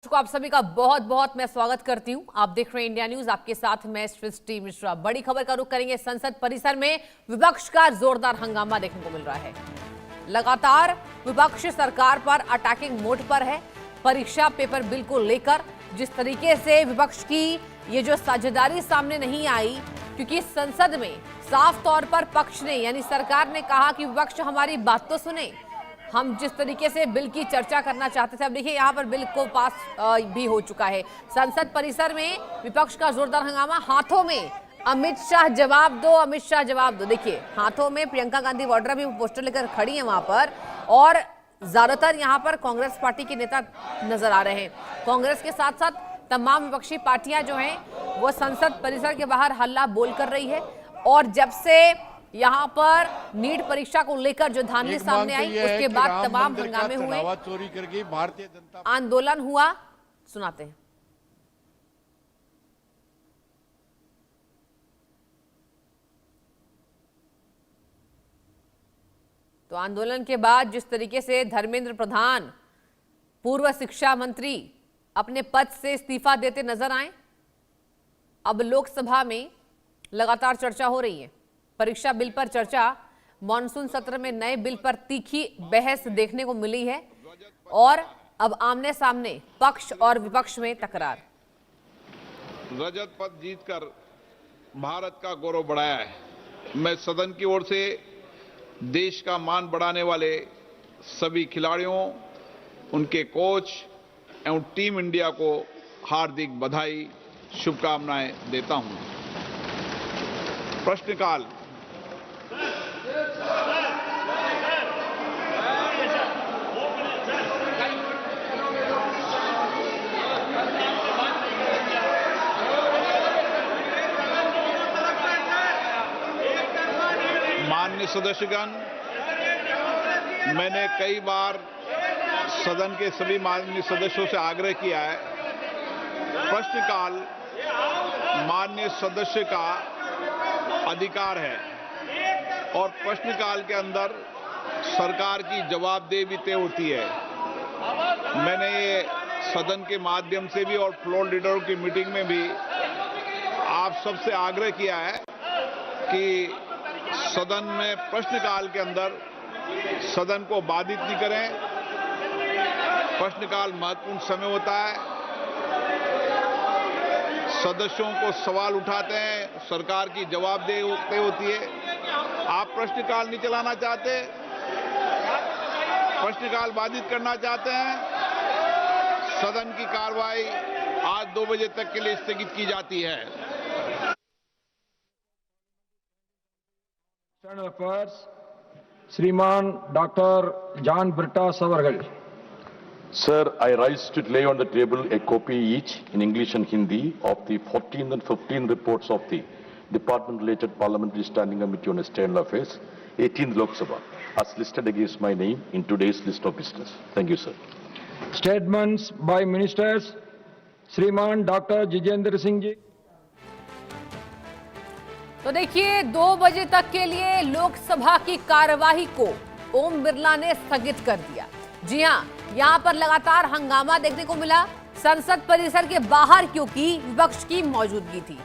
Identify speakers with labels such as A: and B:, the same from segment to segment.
A: को आप सभी का बहुत बहुत मैं स्वागत करती हूं। आप देख रहे हैं इंडिया न्यूज, आपके साथ मैं सृष्टि मिश्रा। बड़ी खबर का रुख करेंगे। संसद परिसर में विपक्ष का जोरदार हंगामा देखने को मिल रहा है। लगातार विपक्ष सरकार पर अटैकिंग मोड पर है। परीक्षा पेपर बिल को लेकर जिस तरीके से विपक्ष की ये जो साझेदारी सामने नहीं आई, क्योंकि संसद में साफ तौर पर पक्ष ने यानी सरकार ने कहा कि विपक्ष हमारी बात तो सुने, हम जिस तरीके से बिल की चर्चा करना चाहते थे। अब देखिए यहाँ पर बिल को पास भी हो चुका है। संसद परिसर में विपक्ष का जोरदार हंगामा। हाथों में अमित शाह जवाब दो, अमित शाह जवाब दो। देखिए हाथों में प्रियंका गांधी वाड्रा भी पोस्टर लेकर खड़ी है वहां पर, और ज्यादातर यहाँ पर कांग्रेस पार्टी के नेता नजर आ रहे हैं। कांग्रेस के साथ साथ तमाम विपक्षी पार्टियां जो हैं वो संसद परिसर के बाहर हल्ला बोल कर रही है। और जब से यहाँ पर नीट परीक्षा को लेकर जो धांधली सामने आई, उसके बाद तमाम हंगामे हुए,
B: चोरी करके भारतीय जनता
A: आंदोलन हुआ। सुनाते हैं। तो आंदोलन के बाद जिस तरीके से धर्मेंद्र प्रधान, पूर्व शिक्षा मंत्री, अपने पद से इस्तीफा देते नजर आए। अब लोकसभा में लगातार चर्चा हो रही है। परीक्षा बिल पर चर्चा, मॉनसून सत्र में नए बिल पर तीखी बहस देखने को मिली है, और अब आमने सामने पक्ष और विपक्ष में टकरार।
C: रजत पद जीतकर भारत का गौरव बढ़ाया है। मैं सदन की ओर से देश का मान बढ़ाने वाले सभी खिलाड़ियों, उनके कोच एवं टीम इंडिया को हार्दिक बधाई, शुभकामनाएं देता हूं। प्रश्नकाल। माननीय सदस्यगण, मैंने कई बार सदन के सभी माननीय सदस्यों से आग्रह किया है, प्रश्नकाल माननीय सदस्य का अधिकार है और प्रश्नकाल के अंदर सरकार की जवाबदेही भी तय होती है। मैंने ये सदन के माध्यम से भी और फ्लोर लीडरों की मीटिंग में भी आप सबसे आग्रह किया है कि सदन में प्रश्नकाल के अंदर सदन को बाधित नहीं करें। प्रश्नकाल महत्वपूर्ण समय होता है, सदस्यों को सवाल उठाते हैं, सरकार की जवाबदेही तय होती है। आप प्रश्नकाल नहीं चलाना चाहते, प्रश्नकाल बाधित करना चाहते हैं, सदन की कार्रवाई आज 2 बजे तक के लिए स्थगित की जाती है।
D: श्रीमान डॉक्टर जॉन ब्रिटा सवर्गल।
E: Sir, I rise to lay on the table a copy each in English and Hindi of the 14th and 15th reports of the Department-related Parliamentary Standing Committee on External Affairs, 18th Lok Sabha, as listed against my name in today's list of business. Thank you, sir.
D: Statements by ministers. श्रीमान doctor Jitendra Singh ji.
A: तो देखिए 2 बजे तक के लिए लोकसभा की कार्यवाही को ओम बिरला ने स्थगित कर दिया। जी हां, यहां पर लगातार हंगामा देखने को मिला संसद परिसर के बाहर, क्योंकि विपक्ष की मौजूदगी थी।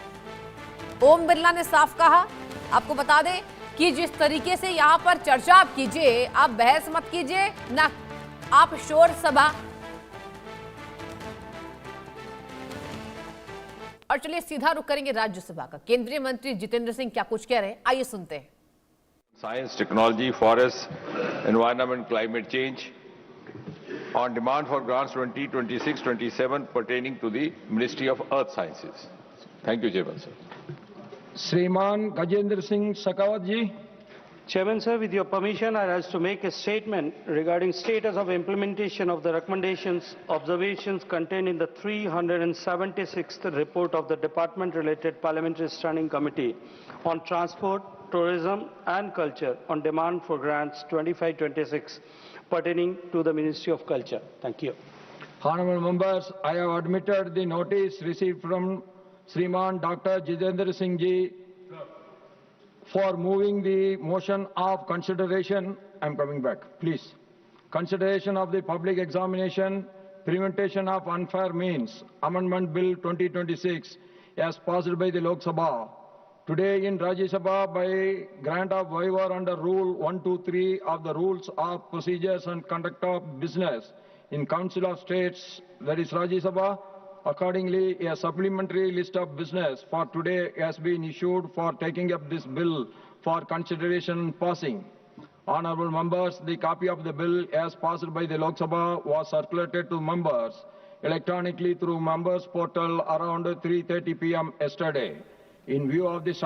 A: ओम बिरला ने साफ कहा, आपको बता दें कि जिस तरीके से यहां पर चर्चा आप कीजिए, आप बहस मत कीजिए, ना आप शोर सभा। और चलिए सीधा रुख करेंगे राज्यसभा का। केंद्रीय मंत्री जितेंद्र सिंह क्या कुछ कह रहे हैं, आइए सुनते हैं।
F: Science, technology, forests, environment, climate change, on demand for grants 2026-27 pertaining to the Ministry of Earth Sciences. Thank you, Chairman, sir.
D: श्रीमान गजेंद्र सिंह शेखावत जी।
G: Chairman, sir, with your permission, I rise to make a statement regarding status of implementation of the recommendations, observations contained in the 376th report of the Department-related Parliamentary Standing Committee on Transport, Tourism and Culture on demand for grants 25-26 pertaining to the Ministry of Culture. Thank you.
D: Honorable members, I have admitted the notice received from Shriman Dr. Jitendra Singh ji for moving the motion of consideration. I am coming back, please. Consideration of the public examination Prevention of Unfair Means Amendment Bill 2026 as passed by the Lok Sabha. Today in Rajya Sabha by grant of waiver under Rule 123 of the Rules of Procedures and Conduct of Business in Council of States, that is Rajya Sabha. Accordingly, a supplementary list of business for today has been issued for taking up this bill for consideration and passing. Honorable members, the copy of the bill as passed by the Lok Sabha was circulated to members electronically through members portal around 3:30 p.m. yesterday. In view of the short